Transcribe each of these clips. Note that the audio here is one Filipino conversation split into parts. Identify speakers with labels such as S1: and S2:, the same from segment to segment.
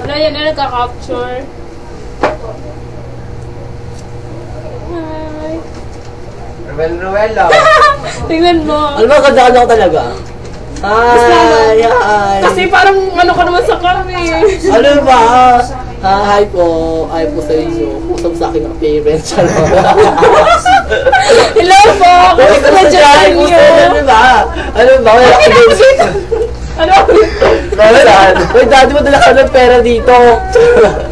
S1: Wala yan na nagka-capture. Hi.
S2: Ruel lang.
S1: Tingnan mo.
S2: Ano ba, ganda-ganda ko talaga? Hi! Hi!
S1: Kasi parang ano ka naman sa kami.
S2: Ano ba? Hi po. Hi po sa inyo. Kusap sa akin ng parents.
S1: Hello po! Kumusta na dyan niyo?
S2: Ano ba? Ano ba? Wala ka din.
S1: Ano?
S2: Uy, daddy mo dala ka ng pera dito.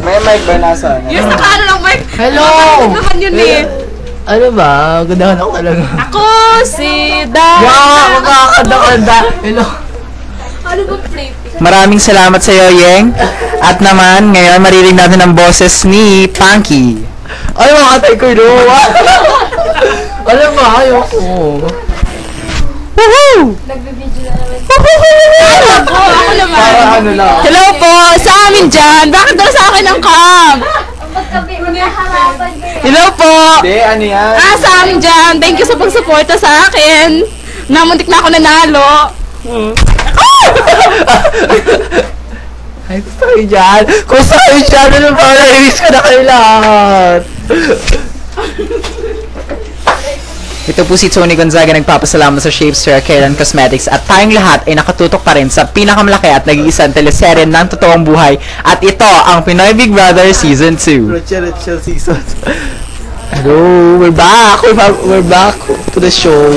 S3: May mic ba nasa?
S1: Yung sa ano lang, Mike?
S2: Hello!
S1: Naman yun eh.
S2: Ano ba? Gandahan ako talaga.
S1: Ako si Dan.
S2: Wow! Magkakanda-kanda. Hello.
S1: Ano ba pretty?
S3: Maraming salamat sa iyo, Yeng. At naman, ngayon maririnig natin ang boses ni Punky.
S2: Ay, mga atay ko yun. Alam ba? Ayoko.
S3: Woohoo!
S1: Nagbibideo na naman. Ako naman.
S2: Para ano lang.
S1: Hello po, sa amin dyan. Bakit daw sa akin ang cam? Hello po.
S3: Hindi, ano yan?
S1: Sa amin dyan. Thank you sa pagsuporta sa akin. Namuntik na ako nanalo.
S2: Ay, gusto kayo dyan. Gusto kayo dyan. Ano ba? Nairis ka na kayo lahat.
S3: Ito po si Tony Gonzaga nagpapasalamat sa Shapester Kailan Cosmetics at tayong lahat ay nakatutok pa rin sa pinakamalaki at nag-iisang teleserye ng totoong buhay at ito ang Pinoy Big Brother Season 2.
S2: Rachel season. Hello, we're back. We're back to the show.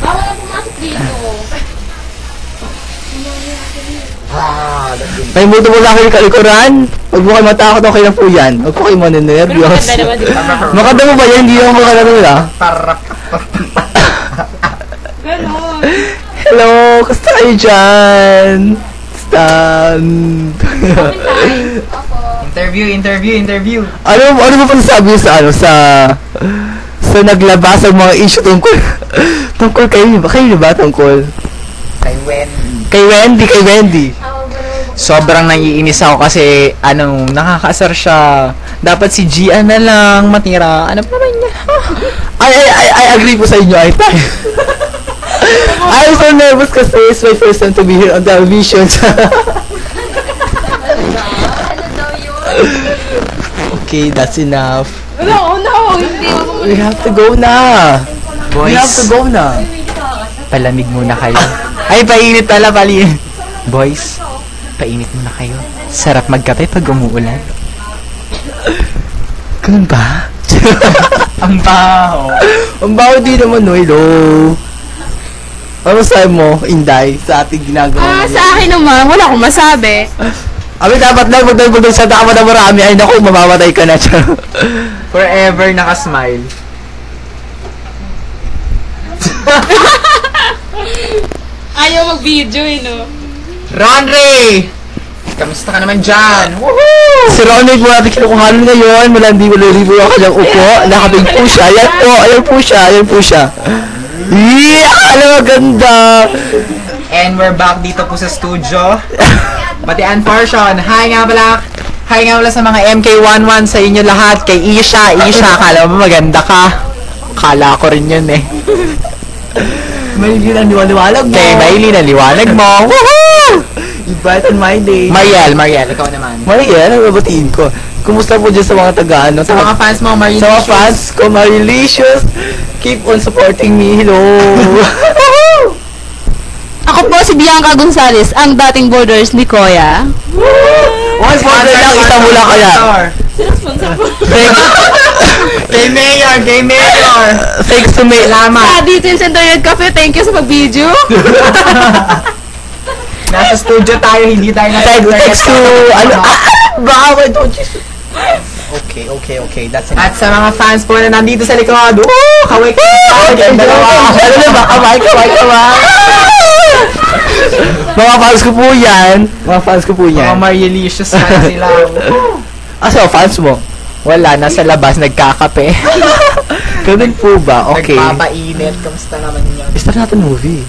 S1: Bawal na pumasok dito.
S2: May muto mo sa akin kalikuran. Huwag mo kayo matakot, okay lang po yan. Huwag po kayo maninervyos.
S1: Pero maganda naman, di ba?
S2: Makanda mo ba yan? Hindi naman makanda nila.
S1: Ganon.
S2: Hello, kasta kayo dyan? Stand.
S3: Interview.
S2: ano ba pa sabi sa sa naglabas ang mga issue tungkol kayo ba tungkol? Kay Wendy.
S3: Sobrang naiinis ako kasi nakakaasar siya. Dapat si Gian na lang matira. Ano pa ba niya?
S2: I agree po sa inyo. I'm so nervous kasi it's my first time to be here on television. Okay, that's enough.
S1: No, hindi ako.
S2: We have to go na. We have to go na.
S3: Palamig muna kayo. Ay, painit pala, Boys, painit muna kayo. Sarap magkape pag umuulan.
S2: Ganun ba?
S3: Ang baho.
S2: Ang baho din naman, no? Hello. Ano sabi mo, Inday, sa ating ginagawa?
S1: Sa akin naman, wala akong masabi.
S2: Abi, dapat lang, magdagdag sa tama na marami. Ay, naku, mamamatay ka na.
S3: Forever nakasmile.
S1: Ayaw mag-video no?
S3: Ronry! Kamusta ka naman dyan? Woohoo!
S2: Si Ronnie po natin kinukuhanan ngayon. Malandi libo ako kanyang upo. Nakabig po siya. Ayan po siya. Alam maganda.
S3: And we're back dito po sa studio. Batian portion. Hi nga pala sa mga MK11 sa inyo lahat. Kay Isha, akala mo maganda ka. Akala ko rin yun eh.
S2: Maylin ang liwanag mo.
S3: Kay Maylin ang liwanag mo. Woohoo!
S2: You brighten my day.
S3: Mariel, ikaw naman.
S2: Mariel, ang babatiin ko. Kumusta po dyan sa mga taga-ano?
S3: Sa mga fans mo, Mariel.
S2: Sa mga fans ko, Marilicious. Keep on supporting me. Hello.
S1: Ako po si Bianca Gonzalez, ang dating borders ni Koya.
S2: One sponsor lang, isa mula kaya.
S1: Sino sponsor po?
S3: Kay Mayor.
S2: Thanks to me.
S1: Sa dito yung Centurion Cafe, thank you sa pag-video.
S3: Nasa studio tayo, hindi tayo
S2: Thanks to, baka may don't you... Okay, that's enough.
S3: At sa mga fans po na nandito sa likod, kaway dalawa.
S2: Ano na ba? Kamay. Mga fans ko po yan.
S3: Mga Marielicious fans sila.
S2: So, fans mo?
S3: Wala, nasa labas, nagkakape.
S2: Ganun po ba? Okay.
S3: Nagpapainit, kamusta naman yun?
S2: Start natin movie.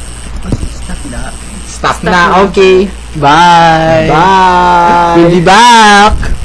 S3: Stop na, okay.
S2: Bye.
S3: Bye.
S2: We'll be back.